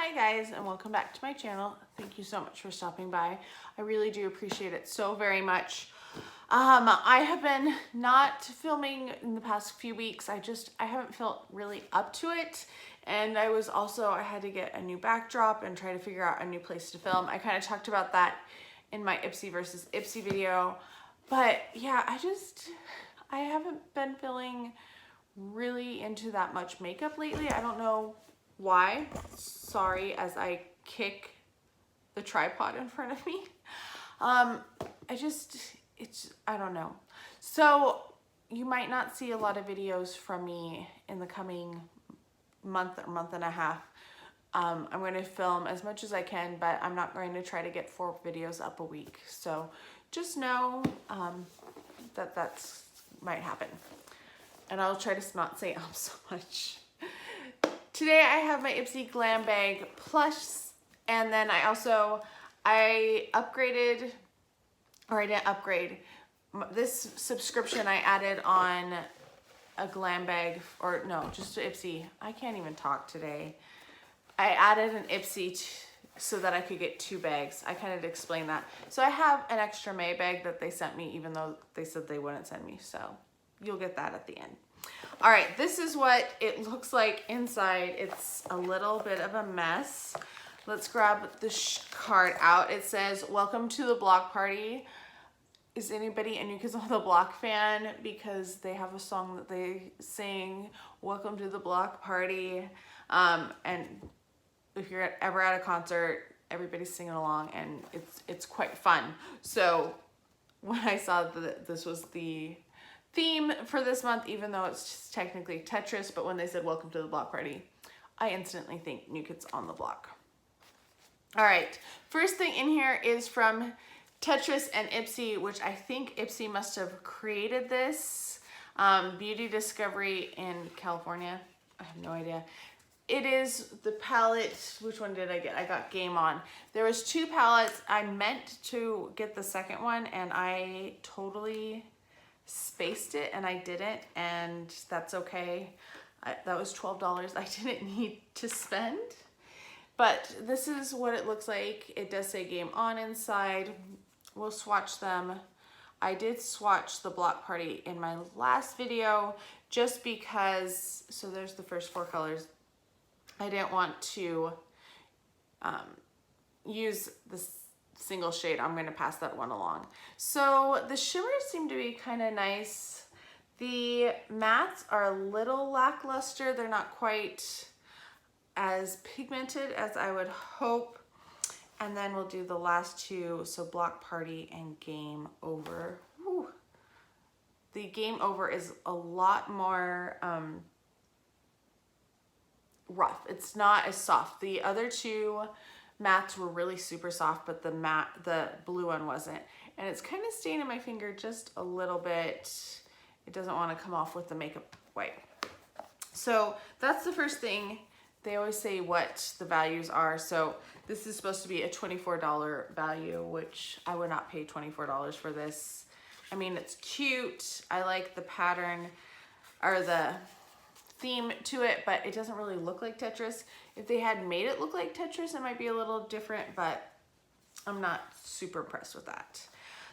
Hi guys, and welcome back to my channel. Thank you so much for stopping by. I really do appreciate it so very much. I have been not filming in the past few weeks. I haven't felt really up to it. And I had to get a new backdrop and try to figure out a new place to film. I kind of talked about that in my Ipsy versus Ipsy video. But yeah, I haven't been feeling really into that much makeup lately. I don't know why. Sorry as I kick the tripod in front of me. I don't know. So you might not see a lot of videos from me in the coming month or month and a half. I'm going to film as much as I can, but I'm not going to try to get 4 videos up a week. So just know that might happen. And I'll try to not say so much. Today I have my Ipsy Glam Bag Plus, and then I upgraded, or I didn't upgrade. This subscription I added on a glam bag, or no, just Ipsy. I can't even talk today. I added an Ipsy so that I could get 2 bags. I kind of explained that. So I have an extra May bag that they sent me, even though they said they wouldn't send me. So you'll get that at the end. All right, this is what it looks like inside. It's a little bit of a mess. Let's grab the card out. It says, "Welcome to the block party." Is anybody a New Kids on the Block fan? Because they have a song that they sing, "Welcome to the Block Party." And if you're ever at a concert, everybody's singing along, and it's quite fun. So when I saw that this was the theme for this month, even though it's just technically Tetris, but when they said "Welcome to the Block Party," I instantly think New Kids on the Block. All right, first thing in here is from Tetris and Ipsy, which I think Ipsy must have created this. Beauty Discovery in California. I have no idea. It is the palette. Which one did I get? I got Game On. There was 2 palettes. I meant to get the second one, and I totally spaced it, and I didn't, and that's okay. That was $12 I didn't need to spend. But this is what it looks like. It does say Game On inside. We'll swatch them. I did swatch the Block Party in my last video just because, so there's the first 4 colors. I didn't want to use this single shade. I'm going to pass that one along. So the shimmers seem to be kind of nice. The mattes are a little lackluster. They're not quite as pigmented as I would hope. And then we'll do the last 2, so Block Party and Game Over. Whew. The Game Over is a lot more rough. It's not as soft. The other 2 mattes were really super soft, but the blue one wasn't. And it's kind of staining my finger just a little bit. It doesn't want to come off with the makeup wipe. So that's the first thing. They always say what the values are. So this is supposed to be a $24 value, which I would not pay $24 for this. I mean, it's cute. I like the pattern or the theme to it, but it doesn't really look like Tetris. If they had made it look like Tetris, it might be a little different, but I'm not super impressed with that.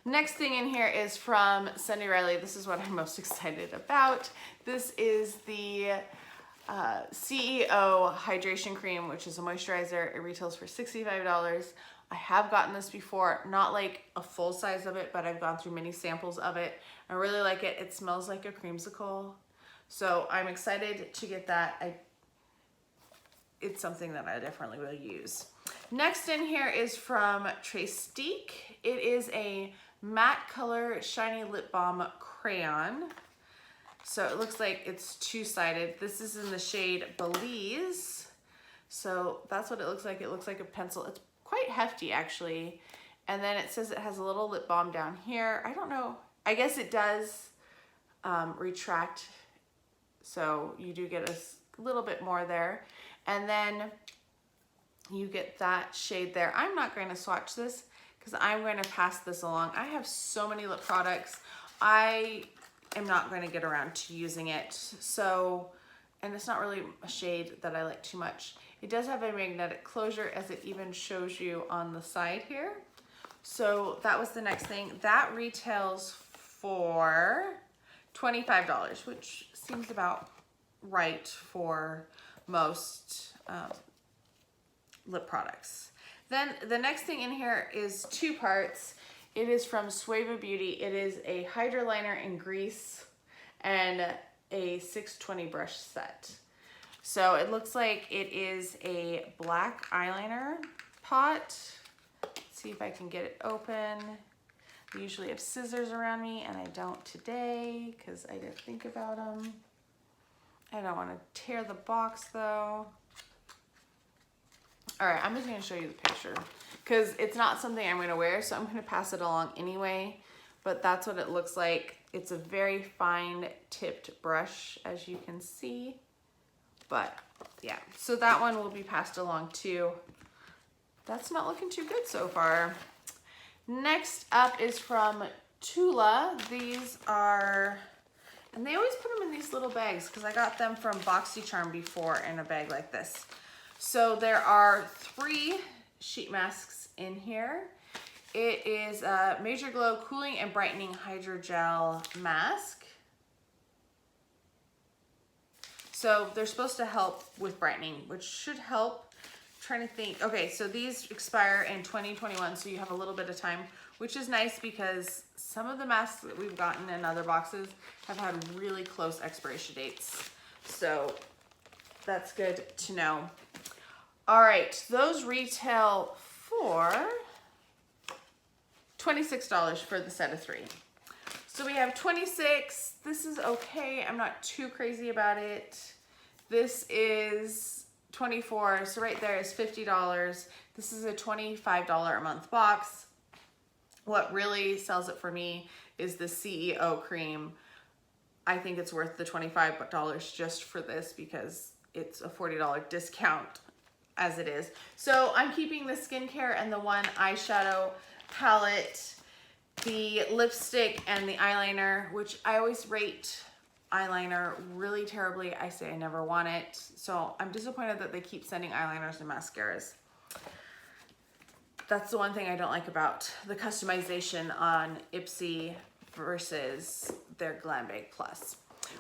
Next thing in here is from Sunday Riley. This is what I'm most excited about. This is the CEO Hydration Cream, which is a moisturizer. It retails for $65. I have gotten this before, not like a full size of it, but I've gone through many samples of it. I really like it. It smells like a creamsicle. So I'm excited to get that. It's something that I definitely will use. Next in here is from Trestique. It is a matte color shiny lip balm crayon. So it looks like it's 2-sided. This is in the shade Belize. So that's what it looks like. It looks like a pencil. It's quite hefty actually. And then it says it has a little lip balm down here. I don't know. I guess it does retract. So you do get a little bit more there. And then you get that shade there. I'm not going to swatch this because I'm going to pass this along. I have so many lip products. I am not going to get around to using it. So and it's not really a shade that I like too much. It does have a magnetic closure, as it even shows you on the side here. So that was the next thing. That retails for $25, which seems about right for most lip products. Then the next thing in here is 2 parts. It is from Sueva Beauty. It is a hydro liner and grease and a 620 brush set. So it looks like it is a black eyeliner pot. Let's see if I can get it open. I usually have scissors around me, and I don't today because I didn't think about them. I don't want to tear the box though. All right, I'm just gonna show you the picture because it's not something I'm gonna wear, so I'm gonna pass it along anyway, but that's what it looks like. It's a very fine tipped brush, as you can see, but yeah, so that one will be passed along too. That's not looking too good so far. Next up is from Tula. These are, and they always put them in these little bags because I got them from BoxyCharm before in a bag like this. So there are 3 sheet masks in here. It is a Major Glow Cooling and Brightening Hydrogel Mask. So they're supposed to help with brightening, which should help. I'm trying to think. Okay, so these expire in 2021, so you have a little bit of time, which is nice because some of the masks that we've gotten in other boxes have had really close expiration dates. So that's good to know. All right, those retail for $26 for the set of 3. So we have 26. This is okay. I'm not too crazy about it. This is 24. So right there is $50. This is a $25 a month box. What really sells it for me is the CEO cream. I think it's worth the $25 just for this because it's a $40 discount as it is. So I'm keeping the skincare and the one eyeshadow palette, the lipstick and the eyeliner, which I always rate eyeliner really terribly. I say I never want it. So I'm disappointed that they keep sending eyeliners and mascaras. That's the one thing I don't like about the customization on Ipsy versus their Glam Bag Plus.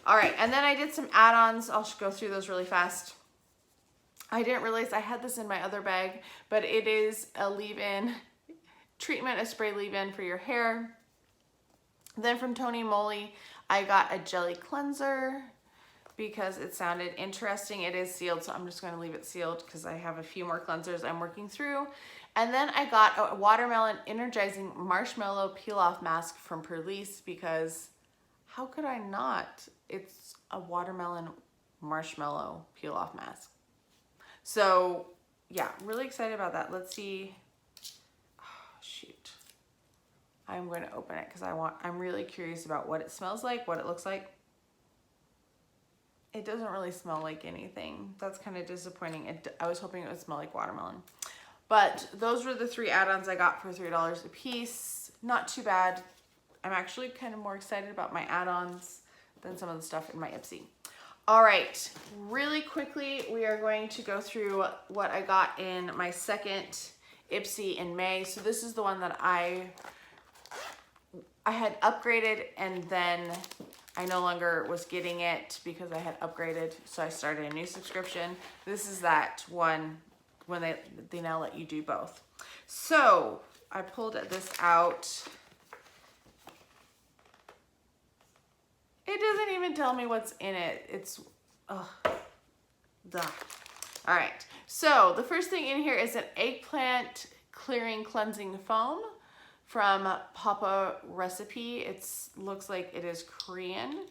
All right, and then I did some add-ons. I'll go through those really fast. I didn't realize I had this in my other bag, but it is a leave-in treatment, a spray leave-in for your hair. Then from Tony Moly, I got a jelly cleanser because it sounded interesting. It is sealed, so I'm just going to leave it sealed because I have a few more cleansers I'm working through. And then I got a watermelon energizing marshmallow peel-off mask from Perlice because how could I not? It's a watermelon marshmallow peel-off mask. So yeah, really excited about that. Let's see. Oh, shoot. I'm going to open it because I'm really curious about what it smells like, what it looks like. It doesn't really smell like anything. That's kind of disappointing. I was hoping it would smell like watermelon. But those were the 3 add-ons I got for $3 a piece. Not too bad. I'm actually kind of more excited about my add-ons than some of the stuff in my Ipsy. All right, really quickly, we are going to go through what I got in my second Ipsy in May. So this is the one that I had upgraded and then I no longer was getting it because I had upgraded. So I started a new subscription. This is that one when they now let you do both. So I pulled this out. It doesn't even tell me what's in it. It's, ugh, duh. All right, so the first thing in here is an eggplant clearing cleansing foam from Papa Recipe. It looks like it is Korean.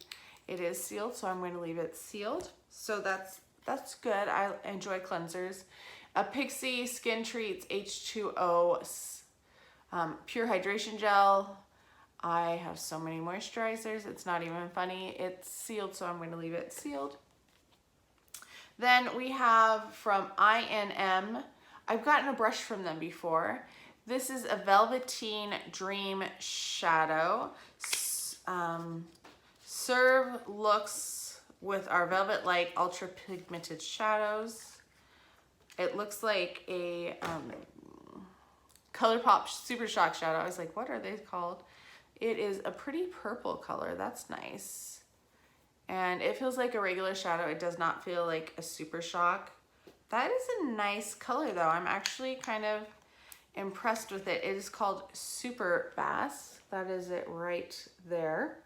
It is sealed, so I'm going to leave it sealed. So that's good. I enjoy cleansers. A Pixie Skin Treats H2O Pure Hydration Gel. I have so many moisturizers, it's not even funny. It's sealed, so I'm going to leave it sealed. Then we have from INM. I've gotten a brush from them before. This is a Velveteen Dream Shadow. Serve looks with our Velvet Light Ultra Pigmented Shadows. It looks like a ColourPop Super Shock shadow. I was like, what are they called? It is a pretty purple color. That's nice. And it feels like a regular shadow. It does not feel like a Super Shock. That is a nice color though. I'm actually kind of impressed with it. It is called Super Bass. That is it right there.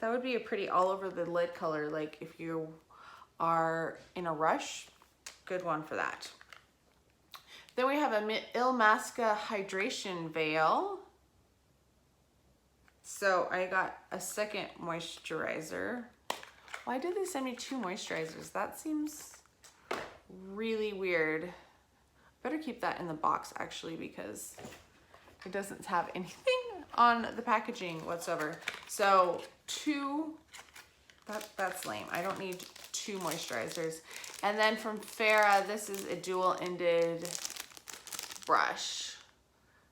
That would be a pretty all over the lid color. Like if you are in a rush, good one for that. Then we have a Ilmaska Hydration Veil. So I got a second moisturizer. Why did they send me 2 moisturizers? That seems really weird. Better keep that in the box actually because it doesn't have anything on the packaging whatsoever. So 2, that's lame. I don't need 2 moisturizers. And then from Farah, this is a dual-ended brush.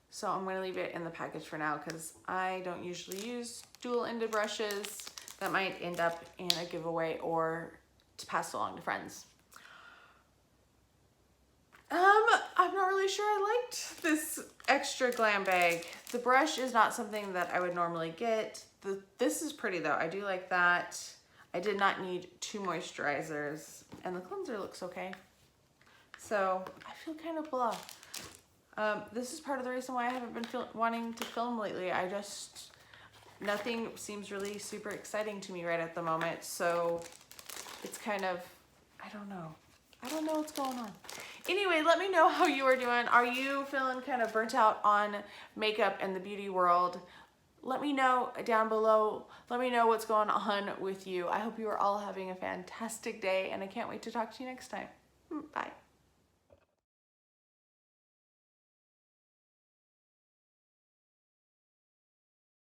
So I'm gonna leave it in the package for now because I don't usually use dual-ended brushes. That might end up in a giveaway or to pass along to friends. I'm not really sure I liked this extra glam bag. The brush is not something that I would normally get. This is pretty though, I do like that. I did not need 2 moisturizers and the cleanser looks okay. So I feel kind of blah. This is part of the reason why I haven't been wanting to film lately. Nothing seems really super exciting to me right at the moment. So it's kind of, I don't know what's going on. Anyway, let me know how you are doing. Are you feeling kind of burnt out on makeup and the beauty world? Let me know down below. Let me know what's going on with you. I hope you are all having a fantastic day and I can't wait to talk to you next time. Bye.